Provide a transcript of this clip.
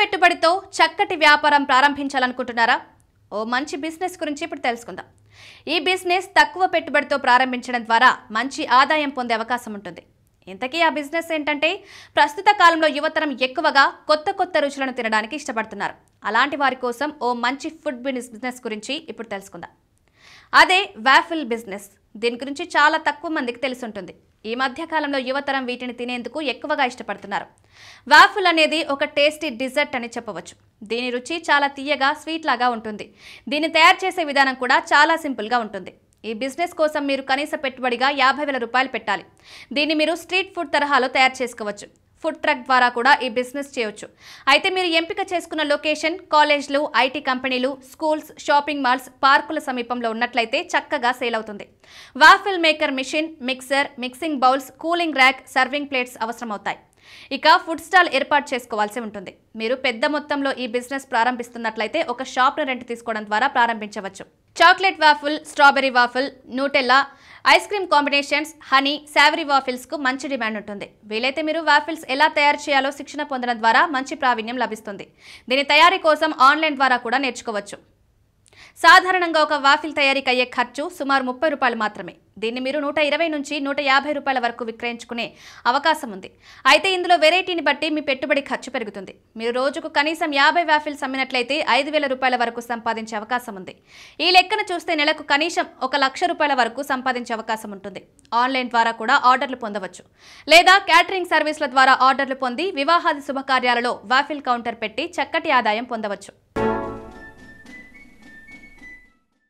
పెట్టుబడితో చక్కటి వ్యాపారం ప్రారంభించాలనుకుంటున్నారా? ఓ మంచి బిజినెస్ గురించి ఇప్పుడు తెలుసుకుందాం. ఈ బిజినెస్ తక్కువ పెట్టుబడితో ప్రారంభించడం ద్వారా మంచి ఆదాయం పొందే అవకాశం ఉంటుంది. ఇంతకీ ఆ బిజినెస్ ఏంటంటే, ప్రస్తుత కాలంలో యువతరం ఎక్కువగా కొత్త రుచులను తినడానికి ఇష్టపడుతున్నారు. అలాంటి వారి కోసం ఓ మంచి ఫుడ్ బిజినెస్ గురించి ఇప్పుడు తెలుసుకుందాం. అదే వాఫిల్ బిజినెస్. దీని గురించి చాలా తక్కువ మందికి తెలిసి ఉంటుంది. ఈ మధ్య కాలంలో యువతరం వీటిని తినేందుకు ఎక్కువగా ఇష్టపడుతున్నారు. వాఫిల్ అనేది ఒక టేస్టీ డిజర్ట్ అని చెప్పవచ్చు. దీని రుచి చాలా తీయగా, స్వీట్ లాగా ఉంటుంది. దీన్ని తయారు చేసే విధానం కూడా చాలా సింపుల్గా ఉంటుంది. ఈ బిజినెస్ కోసం మీరు కనీస పెట్టుబడిగా 50,000 రూపాయలు పెట్టాలి. దీన్ని మీరు స్ట్రీట్ ఫుడ్ తరహాలో తయారు చేసుకోవచ్చు. ఫుడ్ ట్రక్ ద్వారా కూడా ఈ బిజినెస్ చేయొచ్చు. అయితే మీరు ఎంపిక చేసుకున్న లొకేషన్ కాలేజ్లు, ఐటీ కంపెనీలు, స్కూల్స్, షాపింగ్ మాల్స్, పార్కుల సమీపంలో ఉన్నట్లయితే చక్కగా సేల్ అవుతుంది. Waffle maker machine, mixer, mixing bowls, cooling rack, serving plates అవసరం అవుతాయి. ఇక ఫుడ్ స్టాల్ ఏర్పాటు చేసుకోవాల్సి ఉంటుంది. మీరు పెద్ద మొత్తంలో ఈ బిజినెస్ ప్రారంభిస్తున్నట్లయితే ఒక షాప్ను రెంట్ తీసుకోవడం ద్వారా ప్రారంభించవచ్చు. Chocolate waffle, strawberry waffle, Nutella, ice cream combinations, honey, savoury వాఫిల్స్కు మంచి డిమాండ్ ఉంటుంది. వీలైతే మీరు వాఫిల్స్ ఎలా తయారు చేయాలో శిక్షణ పొందడం ద్వారా మంచి ప్రావీణ్యం లభిస్తుంది. దీని తయారీ కోసం ఆన్లైన్ ద్వారా కూడా నేర్చుకోవచ్చు. సాధారణంగా ఒక వాఫిల్ తయారీకి అయ్యే ఖర్చు సుమారు 30 రూపాయలు మాత్రమే. దీన్ని మీరు 120 నుంచి 150 రూపాయల వరకు విక్రయించుకునే అవకాశం ఉంది. అయితే ఇందులో వెరైటీని బట్టి మీ పెట్టుబడి ఖర్చు పెరుగుతుంది. మీరు రోజుకు కనీసం 50 వాఫిల్స్ అమ్మినట్లయితే 5,000 రూపాయల వరకు సంపాదించే అవకాశం ఉంది. ఈ లెక్కను చూస్తే నెలకు కనీసం 1,00,000 రూపాయల వరకు సంపాదించే అవకాశం ఉంటుంది. ఆన్లైన్ ద్వారా కూడా ఆర్డర్లు పొందవచ్చు. లేదా క్యాటరింగ్ సర్వీసుల ద్వారా ఆర్డర్లు పొంది వివాహాది శుభకార్యాలలో వాఫిల్ కౌంటర్ పెట్టి చక్కటి ఆదాయం పొందవచ్చు.